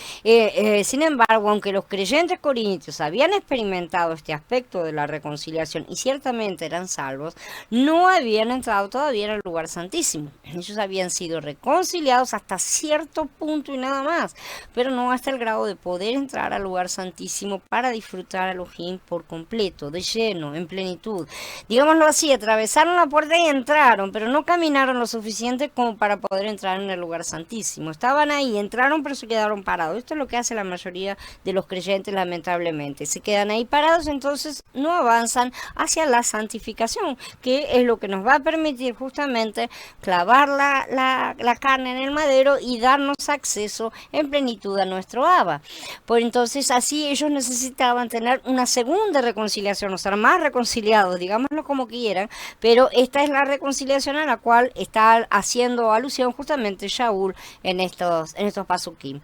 Sin embargo, aunque los creyentes corintios habían experimentado este aspecto de la reconciliación y ciertamente eran salvos, no habían entrado todavía en el lugar santísimo. Ellos habían sido reconciliados hasta cierto punto y nada más, pero no hasta el grado de poder entrar al lugar santísimo para disfrutar a Elohim por completo, de lleno, en plenitud. Digámoslo así, atravesaron la puerta y entraron, pero no caminaron lo suficiente como para poder entrar en el lugar santísimo. Estaban ahí, entraron pero se quedaron parados. Esto es lo que hace la mayoría de los creyentes, lamentablemente. Se quedan ahí parados, entonces no avanzan hacia la santificación, que es lo que nos va a permitir justamente clavar la carne en el madero y darnos acceso en plenitud a nuestro Abba. Por entonces así ellos necesitaban tener una segunda reconciliación, o sea, más reconciliados, digámoslo como quieran, pero esta es la reconciliación a la cual está haciendo alusión justamente Shaul en estos pasukim.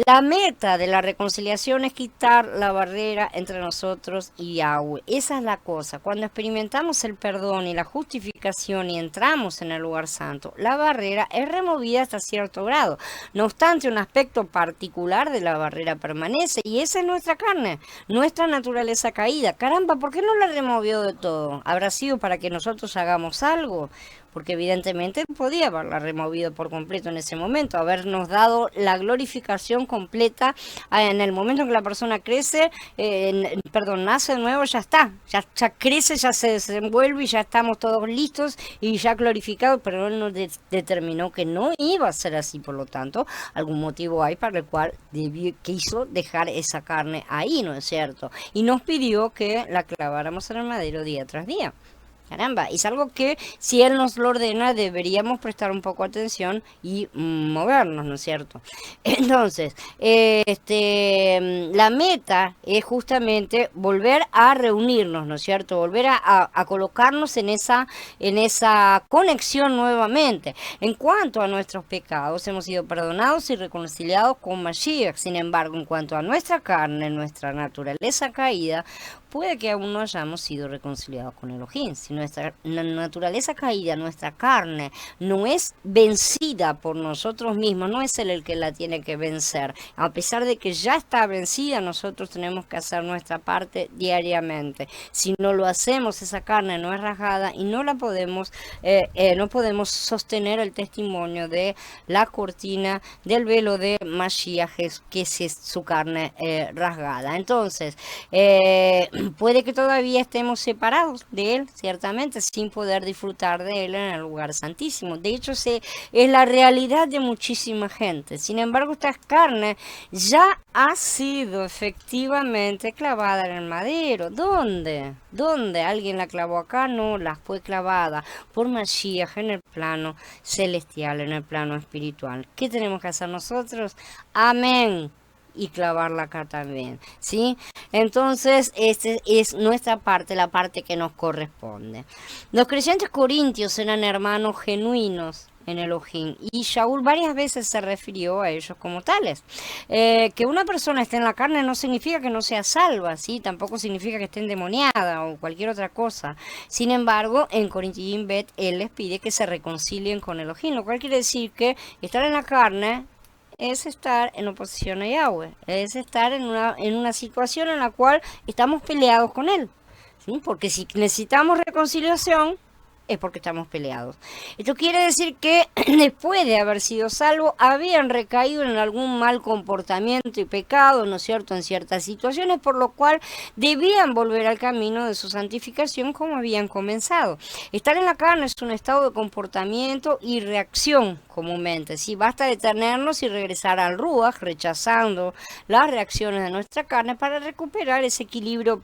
La meta de la reconciliación es quitar la barrera entre nosotros y Yahweh. Esa es la cosa. Cuando experimentamos el perdón y la justificación y entramos en el lugar santo, la barrera es removida hasta cierto grado. No obstante, un aspecto particular de la barrera permanece, y esa es nuestra carne, nuestra naturaleza caída. Caramba, ¿por qué no la removió de todo? ¿Habrá sido para que nosotros hagamos algo? porque evidentemente podía haberla removido por completo en ese momento, habernos dado la glorificación completa en el momento en que la persona crece, nace de nuevo, ya está, ya crece, ya se desenvuelve y ya estamos todos listos y ya glorificados, pero él nos determinó que no iba a ser así, por lo tanto, algún motivo hay para el cual quiso dejar esa carne ahí, ¿no es cierto? Y nos pidió que la claváramos en el madero día tras día. Caramba, es algo que si Él nos lo ordena deberíamos prestar un poco atención y movernos, ¿no es cierto? Entonces, la meta es justamente volver a reunirnos, ¿no es cierto? Volver a colocarnos en esa conexión nuevamente. En cuanto a nuestros pecados, hemos sido perdonados y reconciliados con Mashiach. Sin embargo, en cuanto a nuestra carne, nuestra naturaleza caída, puede que aún no hayamos sido reconciliados con Elohim. Si nuestra naturaleza caída, nuestra carne, no es vencida por nosotros mismos, no es Él el que la tiene que vencer. A pesar de que ya está vencida, nosotros tenemos que hacer nuestra parte diariamente. Si no lo hacemos, esa carne no es rasgada y no podemos sostener el testimonio de la cortina del velo de Mashiach, que es su carne rasgada. Entonces, puede que todavía estemos separados de Él, ciertamente, sin poder disfrutar de Él en el lugar santísimo. De hecho, es la realidad de muchísima gente. Sin embargo, esta carne ya ha sido efectivamente clavada en el madero. ¿Dónde? ¿Dónde? ¿Alguien la clavó acá? No, la fue clavada por Mashiach en el plano celestial, en el plano espiritual. ¿Qué tenemos que hacer nosotros? Amén. Y clavarla acá también, ¿sí? Entonces, esta es nuestra parte, la parte que nos corresponde. Los creyentes corintios eran hermanos genuinos en Elohim, y Shaul varias veces se refirió a ellos como tales. Que una persona esté en la carne no significa que no sea salva, ¿sí? Tampoco significa que esté endemoniada o cualquier otra cosa. Sin embargo, en Corintiim Bet, él les pide que se reconcilien con Elohim, lo cual quiere decir que estar en la carne es estar en oposición a Yahweh, es estar en una situación en la cual estamos peleados con Él, ¿sí? Porque si necesitamos reconciliación, es porque estamos peleados. Esto quiere decir que después de haber sido salvos, habían recaído en algún mal comportamiento y pecado, ¿no es cierto?, en ciertas situaciones, por lo cual debían volver al camino de su santificación como habían comenzado. Estar en la carne es un estado de comportamiento y reacción comúnmente, ¿sí? Basta detenernos y regresar al Ruach, rechazando las reacciones de nuestra carne para recuperar ese equilibrio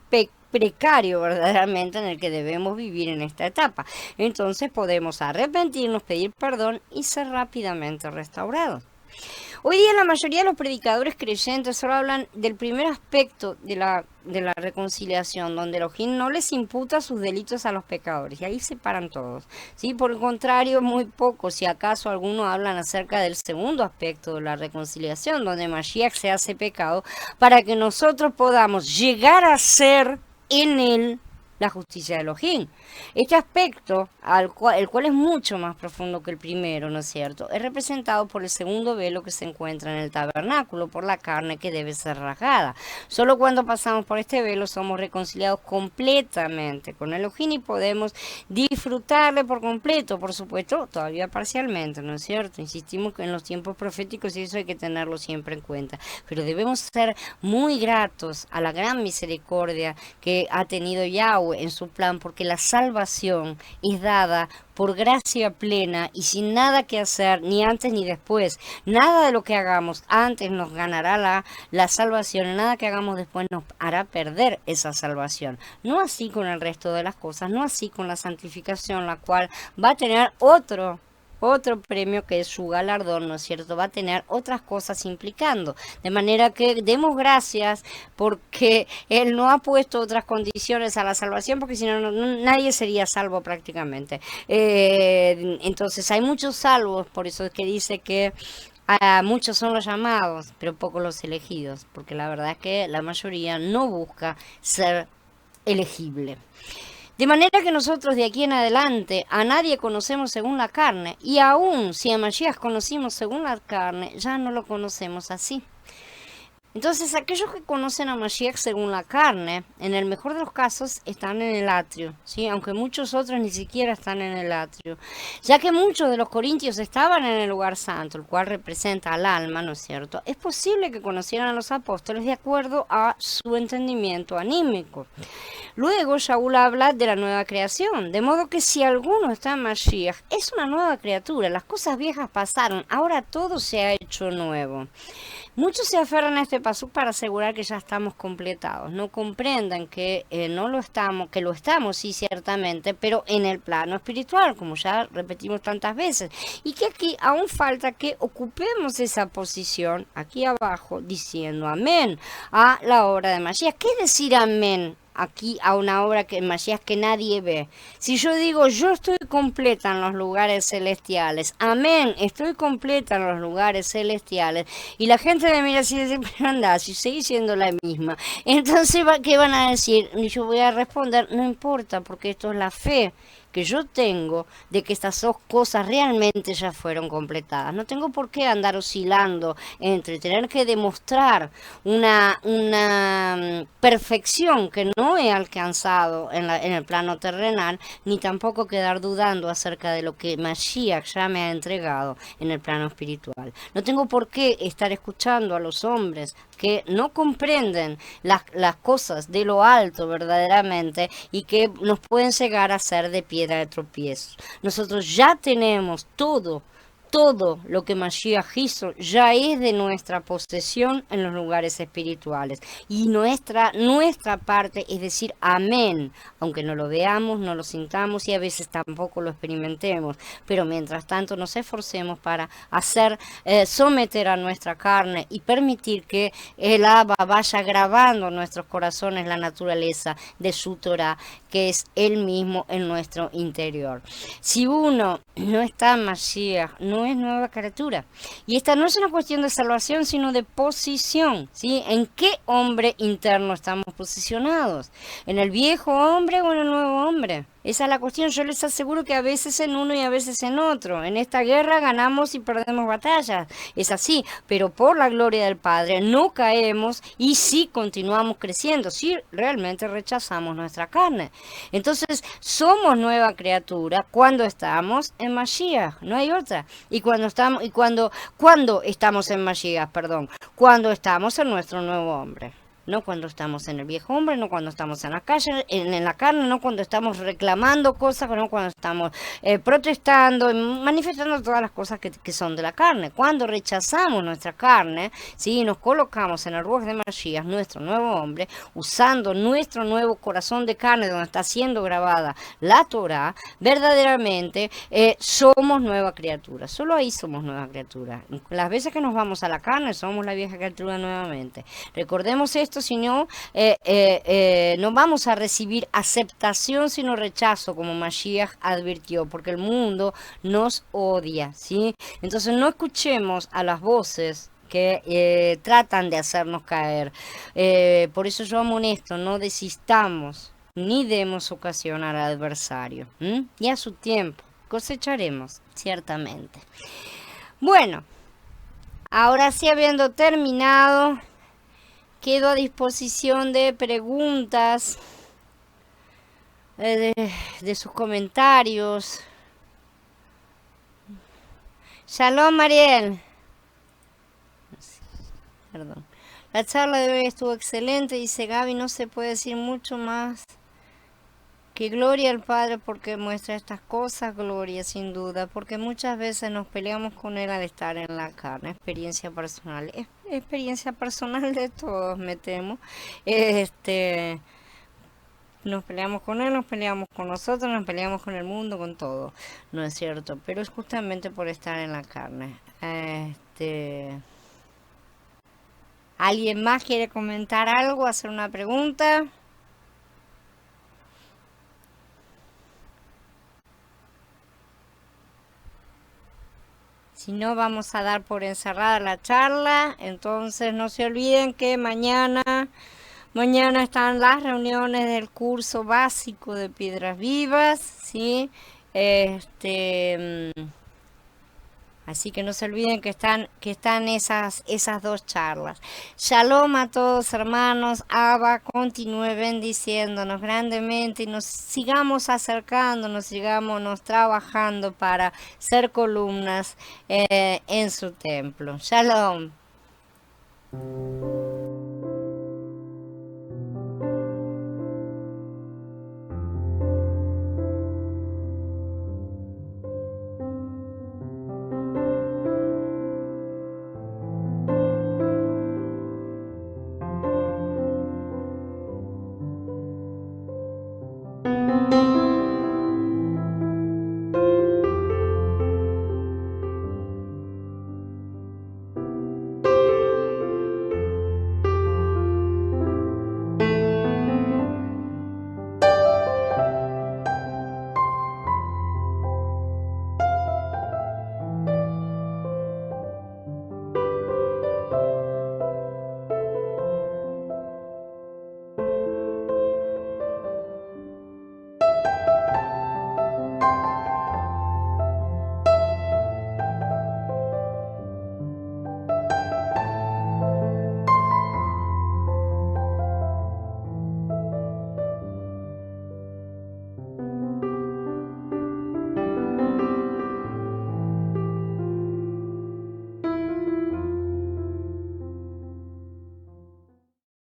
precario verdaderamente en el que debemos vivir en esta etapa. Entonces podemos arrepentirnos, pedir perdón y ser rápidamente restaurados. Hoy día la mayoría de los predicadores creyentes solo hablan del primer aspecto de la reconciliación, donde Elohim no les imputa sus delitos a los pecadores, y ahí se paran todos, ¿sí? Por el contrario, muy pocos, si acaso algunos, hablan acerca del segundo aspecto de la reconciliación, donde Mashiach se hace pecado para que nosotros podamos llegar a ser en él la justicia de Elohim. Este aspecto, el cual es mucho más profundo que el primero, ¿no es cierto?, es representado por el segundo velo que se encuentra en el tabernáculo, por la carne que debe ser rasgada. Solo cuando pasamos por este velo somos reconciliados completamente con Elohim y podemos disfrutarle por completo, por supuesto, todavía parcialmente, ¿no es cierto? Insistimos que en los tiempos proféticos y eso hay que tenerlo siempre en cuenta, pero debemos ser muy gratos a la gran misericordia que ha tenido Yahweh en su plan, porque la salvación es dada por gracia plena y sin nada que hacer, ni antes ni después. Nada de lo que hagamos antes nos ganará la salvación, y nada que hagamos después nos hará perder esa salvación. No así con el resto de las cosas, no así con la santificación, la cual va a tener otro premio, que es su galardón, ¿no es cierto? Va a tener otras cosas implicando, de manera que demos gracias porque Él no ha puesto otras condiciones a la salvación, porque si no, nadie sería salvo prácticamente. Entonces hay muchos salvos, por eso es que dice que muchos son los llamados, pero pocos los elegidos, porque la verdad es que la mayoría no busca ser elegible. De manera que nosotros de aquí en adelante a nadie conocemos según la carne, y aún si a Mashiach conocimos según la carne, ya no lo conocemos así. Entonces, aquellos que conocen a Mashiach según la carne, en el mejor de los casos, están en el atrio, ¿sí? Aunque muchos otros ni siquiera están en el atrio. Ya que muchos de los corintios estaban en el lugar santo, el cual representa al alma, ¿no es cierto? Es posible que conocieran a los apóstoles de acuerdo a su entendimiento anímico. Luego Shaul habla de la nueva creación, de modo que si alguno está en Mashiach, es una nueva criatura, las cosas viejas pasaron, ahora todo se ha hecho nuevo. Muchos se aferran a este paso para asegurar que ya estamos completados. No comprenden que no lo estamos, que lo estamos, sí, ciertamente, pero en el plano espiritual, como ya repetimos tantas veces. Y que aquí aún falta que ocupemos esa posición aquí abajo, diciendo amén a la obra de Mashiach. ¿Qué es decir amén? Aquí a una obra que Mashiach que nadie ve. Si yo digo yo estoy completa en los lugares celestiales, amén, estoy completa en los lugares celestiales, y la gente me mira así y dice, pero anda, si seguís siendo la misma, entonces ¿qué van a decir? Y yo voy a responder, no importa, porque esto es la fe que yo tengo de que estas dos cosas realmente ya fueron completadas. No tengo por qué andar oscilando entre tener que demostrar una perfección que no he alcanzado en el plano terrenal, ni tampoco quedar dudando acerca de lo que Mashiach ya me ha entregado en el plano espiritual. No tengo por qué estar escuchando a los hombres que no comprenden las cosas de lo alto verdaderamente y que nos pueden llegar a ser de piedra de tropiezo. Nosotros ya tenemos todo lo que Mashiach hizo ya es de nuestra posesión en los lugares espirituales. Y nuestra parte es decir amén, aunque no lo veamos, no lo sintamos y a veces tampoco lo experimentemos. Pero mientras tanto nos esforcemos para someter a nuestra carne y permitir que el Abba vaya grabando en nuestros corazones la naturaleza de su Torah, que es Él mismo en nuestro interior. Si uno no está en Mashiach, no es nueva criatura. Y esta no es una cuestión de salvación, sino de posición, ¿sí? ¿En qué hombre interno estamos posicionados? ¿En el viejo hombre o en el nuevo hombre? Esa es la cuestión. Yo les aseguro que a veces en uno y a veces en otro. En esta guerra ganamos y perdemos batallas. Es así. Pero por la gloria del Padre no caemos y sí continuamos creciendo. Sí realmente rechazamos nuestra carne. Entonces somos nueva criatura cuando estamos en Mashiach. No hay otra. Y cuando estamos en Mashiach, perdón. Cuando estamos en nuestro nuevo hombre. No cuando estamos en el viejo hombre, no cuando estamos en la calle, en la carne, no cuando estamos reclamando cosas, no cuando estamos protestando, manifestando todas las cosas que son de la carne. Cuando rechazamos nuestra carne, ¿sí? Nos colocamos en el Ruach de Mashiach, nuestro nuevo hombre, usando nuestro nuevo corazón de carne donde está siendo grabada la Torah, verdaderamente somos nueva criatura. Solo ahí somos nueva criatura. Las veces que nos vamos a la carne, somos la vieja criatura nuevamente. Recordemos esto. Si no, no vamos a recibir aceptación sino rechazo, como Mashiach advirtió, porque el mundo nos odia, ¿sí? Entonces no escuchemos a las voces que tratan de hacernos caer. Por eso yo amonesto, no desistamos ni demos ocasión al adversario, ¿m? Y a su tiempo cosecharemos, ciertamente. Bueno, ahora sí, habiendo terminado, quedo a disposición de preguntas, de sus comentarios. Shalom, Mariel. Perdón. La charla de hoy estuvo excelente, dice Gaby. No se puede decir mucho más que gloria al Padre porque muestra estas cosas, gloria sin duda, porque muchas veces nos peleamos con Él al estar en la carne. Experiencia personal, experiencia personal de todos, me temo. Nos peleamos con Él, nos peleamos con nosotros, nos peleamos con el mundo, con todo, ¿no es cierto? Pero es justamente por estar en la carne. ¿Alguien más quiere comentar algo, hacer una pregunta? Si no, vamos a dar por encerrada la charla. Entonces no se olviden que mañana están las reuniones del curso básico de Piedras Vivas, ¿sí? Así que no se olviden que están esas dos charlas. Shalom a todos hermanos. Abba continúe bendiciéndonos grandemente y nos sigamos acercándonos, sigamos trabajando para ser columnas en su templo. Shalom.